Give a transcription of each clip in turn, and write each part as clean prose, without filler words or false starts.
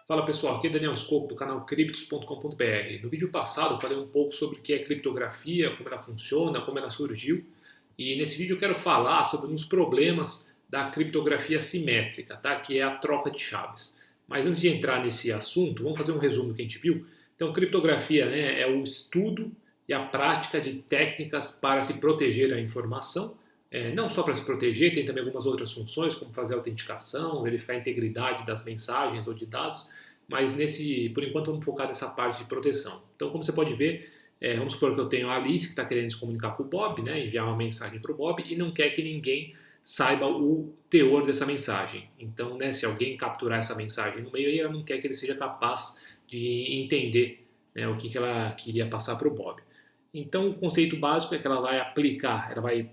Fala pessoal, aqui é Daniel Scocco do canal criptos.com.br. No vídeo passado eu falei um pouco sobre o que é criptografia, como ela funciona, como ela surgiu. E nesse vídeo eu quero falar sobre uns problemas da criptografia simétrica, tá? Que é a troca de chaves. Mas antes de entrar nesse assunto, vamos fazer um resumo do que a gente viu. Então, criptografia, né, é o estudo e a prática de técnicas para se proteger a informação. Não só para se proteger, tem também algumas outras funções, como fazer autenticação, verificar a integridade das mensagens ou de dados, mas por enquanto vamos focar nessa parte de proteção. Então, como você pode ver, vamos supor que eu tenho a Alice que está querendo se comunicar com o Bob, né, enviar uma mensagem para o Bob e não quer que ninguém saiba o teor dessa mensagem. Então, né, se alguém capturar essa mensagem no meio, ela não quer que ele seja capaz de entender, né, o que ela queria passar para o Bob. Então, o conceito básico é que ela vai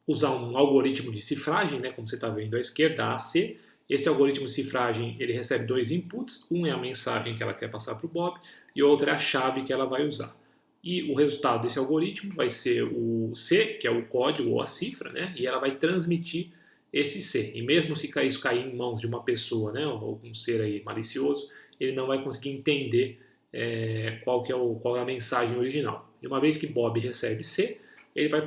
usar um algoritmo de cifragem, né, como você está vendo à esquerda, AC. Esse algoritmo de cifragem ele recebe dois inputs, um é a mensagem que ela quer passar para o Bob e o outro é a chave que ela vai usar. E o resultado desse algoritmo vai ser o C, que é o código ou a cifra, né, e ela vai transmitir esse C. E mesmo se isso cair em mãos de uma pessoa, né, ou um ser aí malicioso, ele não vai conseguir entender qual é a mensagem original. E uma vez que Bob recebe C, ele vai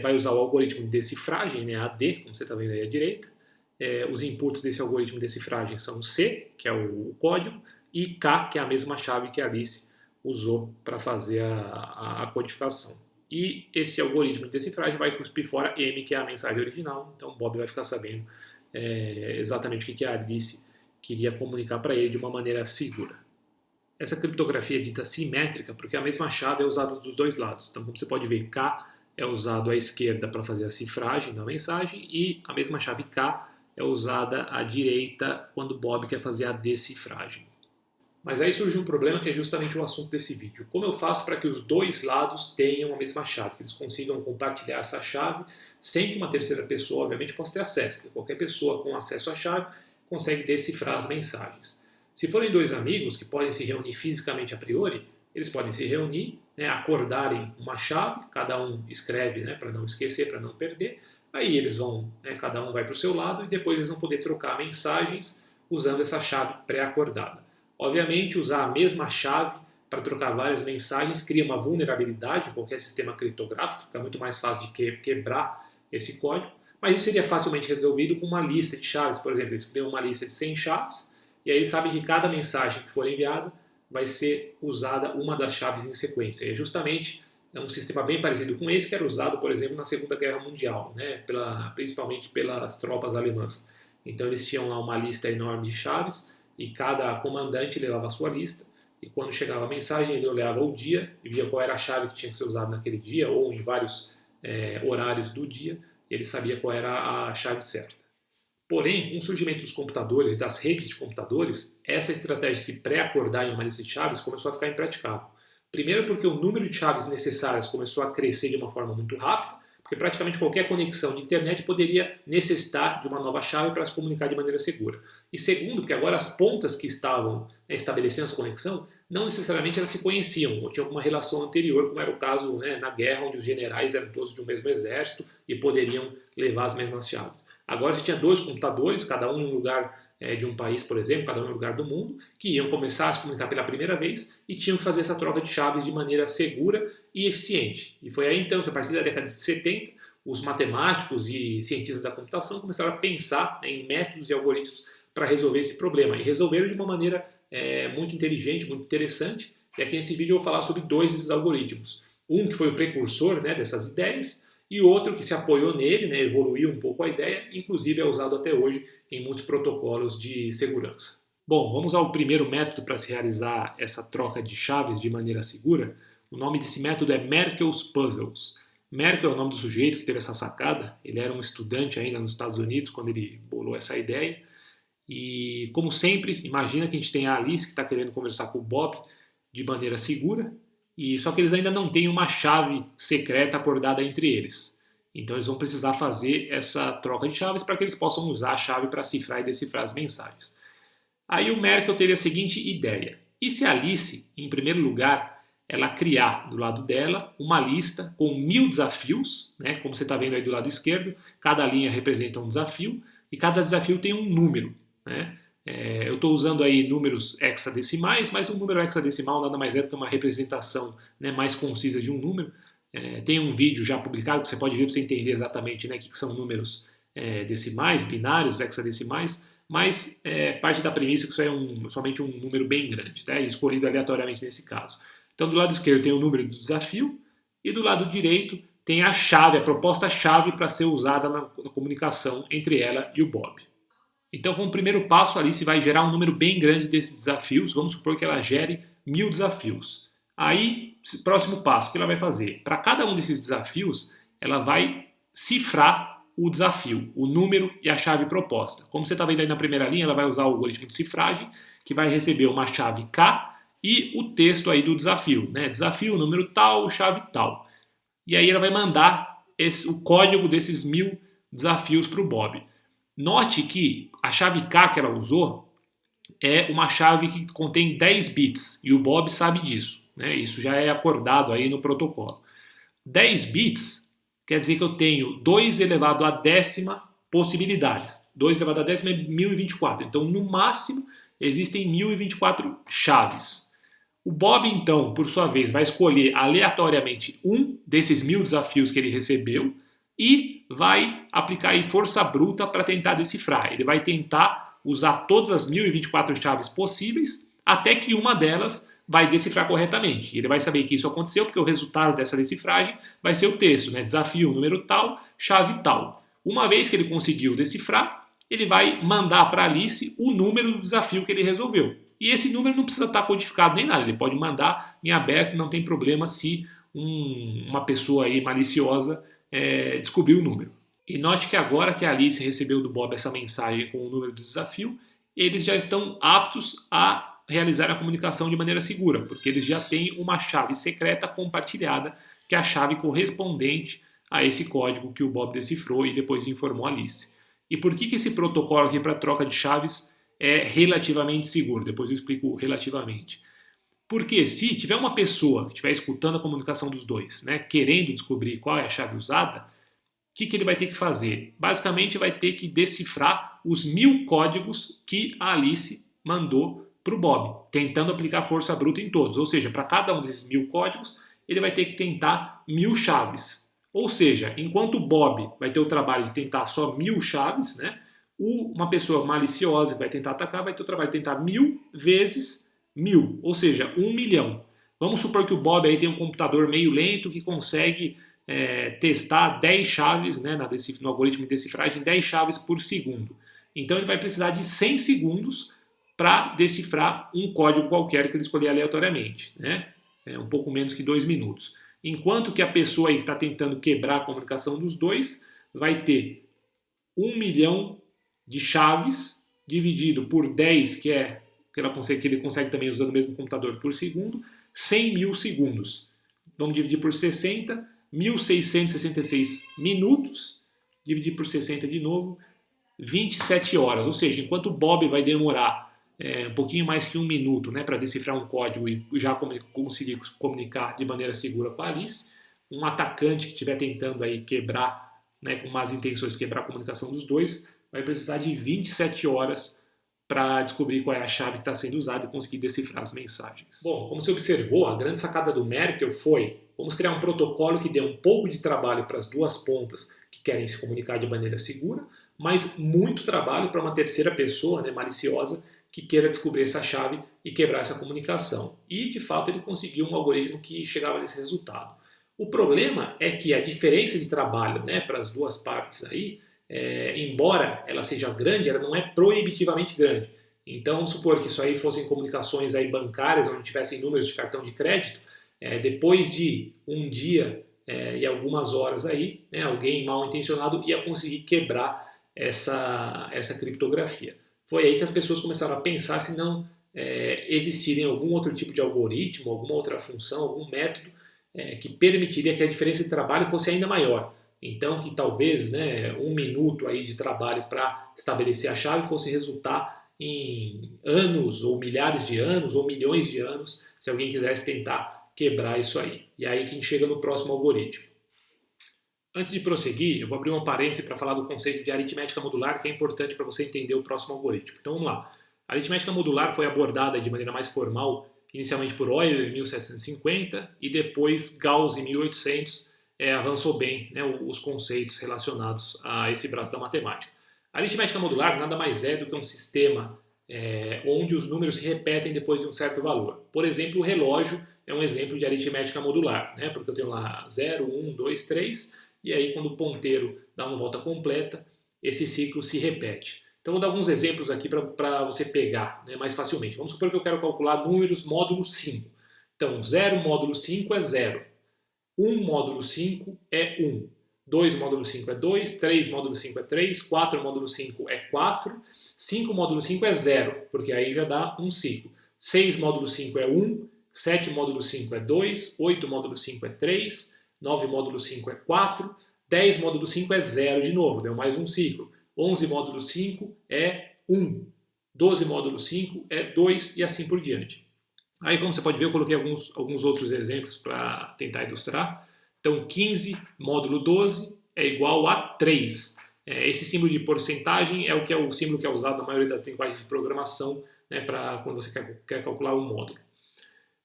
vai usar o algoritmo de decifragem, né, AD, como você está vendo aí à direita. Os inputs desse algoritmo de decifragem são C, que é o código, e K, que é a mesma chave que a Alice usou para fazer a codificação. E esse algoritmo de decifragem vai cuspir fora M, que é a mensagem original. Então, Bob vai ficar sabendo exatamente o que a Alice queria comunicar para ele de uma maneira segura. Essa criptografia é dita simétrica porque a mesma chave é usada dos dois lados. Então, como você pode ver, K é usado à esquerda para fazer a cifragem da mensagem e a mesma chave K é usada à direita quando Bob quer fazer a decifragem. Mas aí surge um problema que é justamente o assunto desse vídeo. Como eu faço para que os dois lados tenham a mesma chave, que eles consigam compartilhar essa chave sem que uma terceira pessoa, obviamente, possa ter acesso, porque qualquer pessoa com acesso à chave consegue decifrar as mensagens. Se forem dois amigos que podem se reunir fisicamente a priori, eles podem se reunir, né, acordarem uma chave, cada um escreve, né, para não esquecer, para não perder, aí eles vão, né, cada um vai para o seu lado e depois eles vão poder trocar mensagens usando essa chave pré-acordada. Obviamente, usar a mesma chave para trocar várias mensagens cria uma vulnerabilidade em qualquer sistema criptográfico, fica muito mais fácil de quebrar esse código, mas isso seria facilmente resolvido com uma lista de chaves. Por exemplo, eles criam uma lista de 100 chaves e aí eles sabem que cada mensagem que for enviada vai ser usada uma das chaves em sequência. E é justamente um sistema bem parecido com esse que era usado, por exemplo, na Segunda Guerra Mundial, né, principalmente pelas tropas alemãs. Então eles tinham lá uma lista enorme de chaves e cada comandante levava a sua lista e quando chegava a mensagem ele olhava o dia e via qual era a chave que tinha que ser usada naquele dia ou em vários horários do dia e ele sabia qual era a chave certa. Porém, com o surgimento dos computadores e das redes de computadores, essa estratégia de se pré-acordar em uma lista de chaves começou a ficar impraticável. Primeiro porque o número de chaves necessárias começou a crescer de uma forma muito rápida, porque praticamente qualquer conexão de internet poderia necessitar de uma nova chave para se comunicar de maneira segura. E segundo, porque agora as pontas que estavam estabelecendo essa conexão não necessariamente elas se conheciam ou tinham alguma relação anterior, como era o caso, né, na guerra, onde os generais eram todos de um mesmo exército e poderiam levar as mesmas chaves. Agora você tinha dois computadores, cada um em um lugar de um país, por exemplo, cada um em um lugar do mundo, que iam começar a se comunicar pela primeira vez e tinham que fazer essa troca de chaves de maneira segura e eficiente. E foi aí então que a partir da década de 70, os matemáticos e cientistas da computação começaram a pensar em métodos e algoritmos para resolver esse problema. E resolveram de uma maneira muito inteligente, muito interessante. E aqui nesse vídeo eu vou falar sobre dois desses algoritmos. Um que foi o precursor, né, dessas ideias, e outro que se apoiou nele, né, evoluiu um pouco a ideia, inclusive é usado até hoje em muitos protocolos de segurança. Bom, vamos ao primeiro método para se realizar essa troca de chaves de maneira segura. O nome desse método é Merkle's Puzzles. Merkle é o nome do sujeito que teve essa sacada. Ele era um estudante ainda nos Estados Unidos quando ele bolou essa ideia. E, como sempre, imagina que a gente tem a Alice que está querendo conversar com o Bob de maneira segura, e só que eles ainda não têm uma chave secreta acordada entre eles. Então eles vão precisar fazer essa troca de chaves para que eles possam usar a chave para cifrar e decifrar as mensagens. Aí o Merkle teve a seguinte ideia. E se a Alice, em primeiro lugar, ela criar do lado dela uma lista com 1000 desafios, né? Como você está vendo aí do lado esquerdo, cada linha representa um desafio e cada desafio tem um número, né? Eu estou usando aí números hexadecimais, mas um número hexadecimal nada mais é do que uma representação, né, mais concisa de um número. Tem um vídeo já publicado que você pode ver para você entender exatamente, né, o que são números decimais, binários, hexadecimais, mas parte da premissa que isso é somente um número bem grande, tá? Escolhido aleatoriamente nesse caso. Então do lado esquerdo tem o número do desafio e do lado direito tem a chave, a proposta-chave para ser usada na comunicação entre ela e o Bob. Então, como primeiro passo, a Alice vai gerar um número bem grande desses desafios. Vamos supor que ela gere 1000 desafios. Aí, próximo passo, o que ela vai fazer? Para cada um desses desafios, ela vai cifrar o desafio, o número e a chave proposta. Como você está vendo aí na primeira linha, ela vai usar o algoritmo de cifragem, que vai receber uma chave K e o texto aí do desafio, né? Desafio, número tal, chave tal. E aí ela vai mandar o código desses 1000 desafios para o Bob. Note que a chave K que ela usou é uma chave que contém 10 bits e o Bob sabe disso, né? Isso já é acordado aí no protocolo. 10 bits quer dizer que eu tenho 2 elevado à décima possibilidades. 2 elevado à décima é 1024. Então, no máximo, existem 1024 chaves. O Bob, então, por sua vez, vai escolher aleatoriamente um desses 1000 desafios que ele recebeu e vai aplicar aí força bruta para tentar decifrar. Ele vai tentar usar todas as 1024 chaves possíveis até que uma delas vai decifrar corretamente. Ele vai saber que isso aconteceu porque o resultado dessa decifragem vai ser o texto, né? Desafio número tal, chave tal. Uma vez que ele conseguiu decifrar, ele vai mandar para Alice o número do desafio que ele resolveu. E esse número não precisa estar codificado nem nada, ele pode mandar em aberto, não tem problema se uma pessoa aí maliciosa descobrir o número. E note que agora que a Alice recebeu do Bob essa mensagem com o número do desafio, eles já estão aptos a realizar a comunicação de maneira segura, porque eles já têm uma chave secreta compartilhada, que é a chave correspondente a esse código que o Bob decifrou e depois informou a Alice. E por que esse protocolo aqui para troca de chaves é relativamente seguro? Depois eu explico relativamente. Porque se tiver uma pessoa que estiver escutando a comunicação dos dois, né, querendo descobrir qual é a chave usada, o que ele vai ter que fazer? Basicamente vai ter que decifrar os 1000 códigos que a Alice mandou para o Bob, tentando aplicar força bruta em todos. Ou seja, para cada um desses 1000 códigos, ele vai ter que tentar 1000 chaves. Ou seja, enquanto o Bob vai ter o trabalho de tentar só 1000 chaves, né, uma pessoa maliciosa que vai tentar atacar vai ter o trabalho de tentar 1000 vezes 1000, ou seja, 1 milhão. Vamos supor que o Bob aí tem um computador meio lento que consegue testar 10 chaves, né, no algoritmo de decifragem, 10 chaves por segundo. Então ele vai precisar de 100 segundos para decifrar um código qualquer que ele escolher aleatoriamente, né? Um pouco menos que 2 minutos. Enquanto que a pessoa aí que está tentando quebrar a comunicação dos dois vai ter 1 milhão de chaves dividido por 10, que ele consegue também usando o mesmo computador por segundo, 100 mil segundos. Vamos dividir por 60, 1.666 minutos, dividir por 60 de novo, 27 horas. Ou seja, enquanto o Bob vai demorar um pouquinho mais que 1 minuto, né, para decifrar um código e já conseguir comunicar de maneira segura com a Alice, um atacante que estiver tentando aí quebrar, né, com más intenções, quebrar a comunicação dos dois, vai precisar de 27 horas para descobrir qual é a chave que está sendo usada e conseguir decifrar as mensagens. Bom, como você observou, a grande sacada do Merkle foi: vamos criar um protocolo que dê um pouco de trabalho para as duas pontas que querem se comunicar de maneira segura, mas muito trabalho para uma terceira pessoa, né, maliciosa, que queira descobrir essa chave e quebrar essa comunicação. E, de fato, ele conseguiu um algoritmo que chegava nesse resultado. O problema é que a diferença de trabalho, né, para as duas partes aí, embora ela seja grande, ela não é proibitivamente grande. Então, vamos supor que isso aí fossem comunicações aí bancárias, onde tivessem números de cartão de crédito, depois de um dia e algumas horas aí, né, alguém mal intencionado ia conseguir quebrar essa criptografia. Foi aí que as pessoas começaram a pensar se não existiria algum outro tipo de algoritmo, alguma outra função, algum método que permitiria que a diferença de trabalho fosse ainda maior. Então, que talvez, né, 1 minuto aí de trabalho para estabelecer a chave fosse resultar em anos, ou milhares de anos, ou milhões de anos, se alguém quisesse tentar quebrar isso aí. E aí que a gente chega no próximo algoritmo. Antes de prosseguir, eu vou abrir uma parêntese para falar do conceito de aritmética modular, que é importante para você entender o próximo algoritmo. Então, vamos lá. A aritmética modular foi abordada de maneira mais formal, inicialmente por Euler em 1750 e depois Gauss em 1800 avançou bem, né, os conceitos relacionados a esse braço da matemática. A aritmética modular nada mais é do que um sistema onde os números se repetem depois de um certo valor. Por exemplo, o relógio é um exemplo de aritmética modular, né, porque eu tenho lá 0, 1, 2, 3, e aí quando o ponteiro dá uma volta completa, esse ciclo se repete. Então, vou dar alguns exemplos aqui para você pegar, né, mais facilmente. Vamos supor que eu quero calcular números módulo 5. Então, 0 módulo 5 é 0. 1 módulo 5 é 1. 2 módulo 5 é 2. 3 módulo 5 é 3. 4 módulo 5 é 4. 5 módulo 5 é 0, porque aí já dá um ciclo. 6 módulo 5 é 1. 7 módulo 5 é 2. 8 módulo 5 é 3. 9 módulo 5 é 4. 10 módulo 5 é 0 de novo, deu mais um ciclo. 11 módulo 5 é 1, 12 módulo 5 é 2 e assim por diante. Aí, como você pode ver, eu coloquei alguns outros exemplos para tentar ilustrar. Então, 15 módulo 12 é igual a 3. Esse símbolo de porcentagem é o símbolo que é usado na maioria das linguagens de programação, né, para quando você quer calcular um módulo.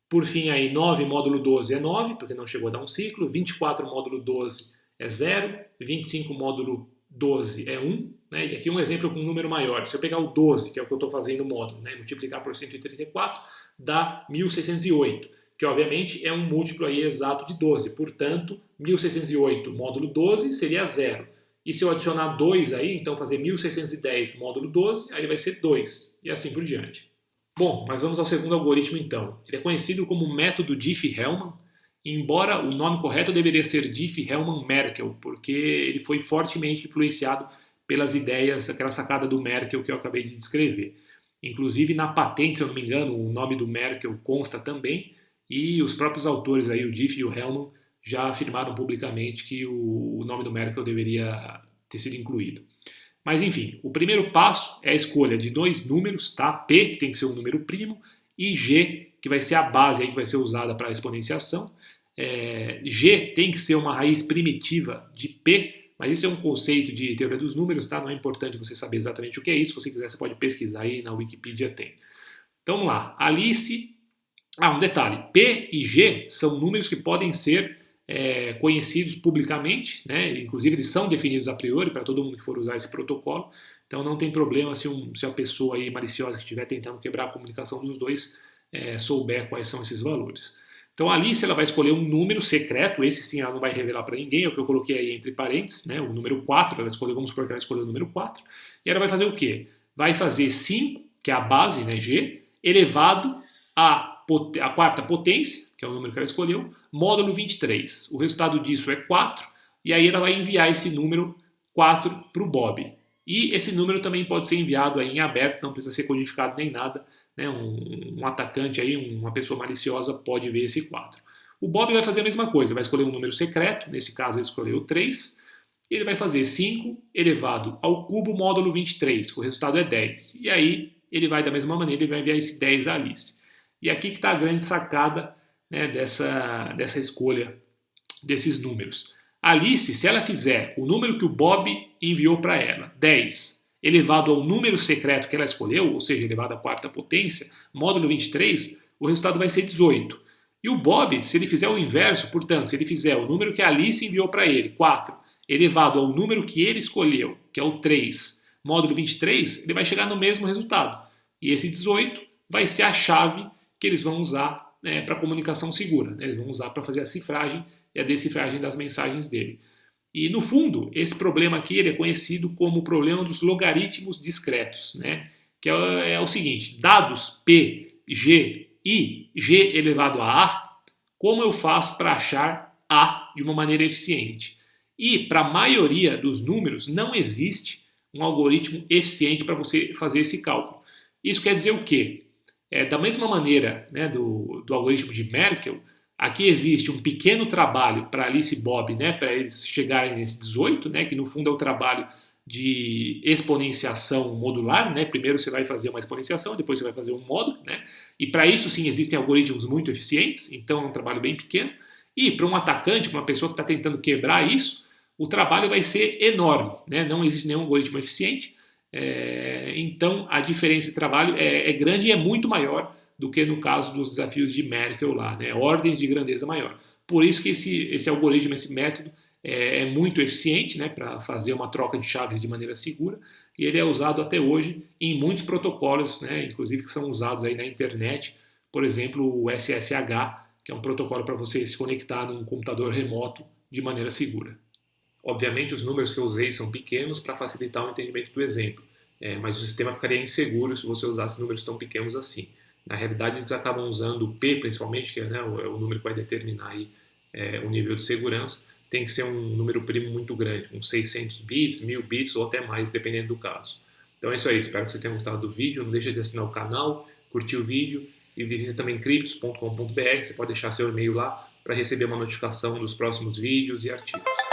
Por fim, aí, 9 módulo 12 é 9, porque não chegou a dar um ciclo. 24 módulo 12 é 0. 25 módulo 12 é 1, né? E aqui um exemplo com um número maior. Se eu pegar o 12, que é o que eu estou fazendo no módulo, né? Multiplicar por 134, dá 1608, que obviamente é um múltiplo aí exato de 12. Portanto, 1608 módulo 12 seria 0. E se eu adicionar 2 aí, então fazer 1610 módulo 12, aí vai ser 2. E assim por diante. Bom, mas vamos ao segundo algoritmo então. Ele é conhecido como método Diffie-Hellman, embora o nome correto deveria ser Diffie-Hellman-Merkle, porque ele foi fortemente influenciado pelas ideias, aquela sacada do Merkle que eu acabei de descrever. Inclusive na patente, se eu não me engano, o nome do Merkle consta também, e os próprios autores aí, o Diffie e o Hellman, já afirmaram publicamente que o nome do Merkle deveria ter sido incluído. Mas enfim, o primeiro passo é a escolha de dois números, tá? P, que tem que ser um número primo, e G, que vai ser a base aí que vai ser usada para a exponenciação. G tem que ser uma raiz primitiva de P, mas isso é um conceito de teoria dos números, tá? Não é importante você saber exatamente o que é isso. Se você quiser, você pode pesquisar aí, na Wikipedia tem. Então vamos lá. Alice. Um detalhe: P e G são números que podem ser conhecidos publicamente, né? Inclusive eles são definidos a priori para todo mundo que for usar esse protocolo. Então não tem problema se a pessoa aí maliciosa que estiver tentando quebrar a comunicação dos dois souber quais são esses valores. Então a Alice ela vai escolher um número secreto, esse sim ela não vai revelar para ninguém, é o que eu coloquei aí entre parênteses, né, o número 4, vamos supor que ela escolheu o número 4, e ela vai fazer o quê? Vai fazer 5, que é a base, né, G, elevado a quarta potência, que é o número que ela escolheu, módulo 23. O resultado disso é 4, e aí ela vai enviar esse número 4 para o Bob. E esse número também pode ser enviado aí em aberto, não precisa ser codificado nem nada, né, um atacante aí, uma pessoa maliciosa pode ver esse 4. O Bob vai fazer a mesma coisa, vai escolher um número secreto, nesse caso ele escolheu 3, e ele vai fazer 5 elevado ao cubo módulo 23, o resultado é 10. E aí ele vai da mesma maneira, ele vai enviar esse 10 à Alice. E aqui que está a grande sacada, né, dessa escolha desses números. A Alice, se ela fizer o número que o Bob enviou para ela, 10, elevado ao número secreto que ela escolheu, ou seja, elevado à quarta potência, módulo 23, o resultado vai ser 18. E o Bob, se ele fizer o inverso, portanto, se ele fizer o número que a Alice enviou para ele, 4, elevado ao número que ele escolheu, que é o 3, módulo 23, ele vai chegar no mesmo resultado. E esse 18 vai ser a chave que eles vão usar para comunicação segura. Né? Eles vão usar para fazer a cifragem e a decifragem das mensagens dele. E, no fundo, esse problema aqui ele é conhecido como o problema dos logaritmos discretos, né? Que é o seguinte: dados P, G e G elevado a A, como eu faço para achar A de uma maneira eficiente? E, para a maioria dos números, não existe um algoritmo eficiente para você fazer esse cálculo. Isso quer dizer o quê? Da mesma maneira, né, do algoritmo de Merkle, aqui existe um pequeno trabalho para Alice e Bob, né, para eles chegarem nesse 18, né, que no fundo é o trabalho de exponenciação modular. Né? Primeiro você vai fazer uma exponenciação, depois você vai fazer um módulo. Né? E para isso sim existem algoritmos muito eficientes, então é um trabalho bem pequeno. E para um atacante, para uma pessoa que está tentando quebrar isso, o trabalho vai ser enorme. Né? Não existe nenhum algoritmo eficiente. Então a diferença de trabalho é grande e é muito maior do que no caso dos desafios de Merkel lá, né? Ordens de grandeza maior. Por isso que esse algoritmo, esse método é muito eficiente, né, para fazer uma troca de chaves de maneira segura, e ele é usado até hoje em muitos protocolos, né, inclusive que são usados aí na internet, por exemplo o SSH, que é um protocolo para você se conectar num computador remoto de maneira segura. Obviamente os números que eu usei são pequenos para facilitar o entendimento do exemplo, mas o sistema ficaria inseguro se você usasse números tão pequenos assim. Na realidade eles acabam usando o P principalmente, que é o número que vai determinar aí, o nível de segurança, tem que ser um número primo muito grande, uns 600 bits, 1000 bits ou até mais, dependendo do caso. Então é isso aí, espero que você tenha gostado do vídeo, não deixe de assinar o canal, curtir o vídeo e visite também cryptos.com.br, você pode deixar seu e-mail lá para receber uma notificação dos próximos vídeos e artigos.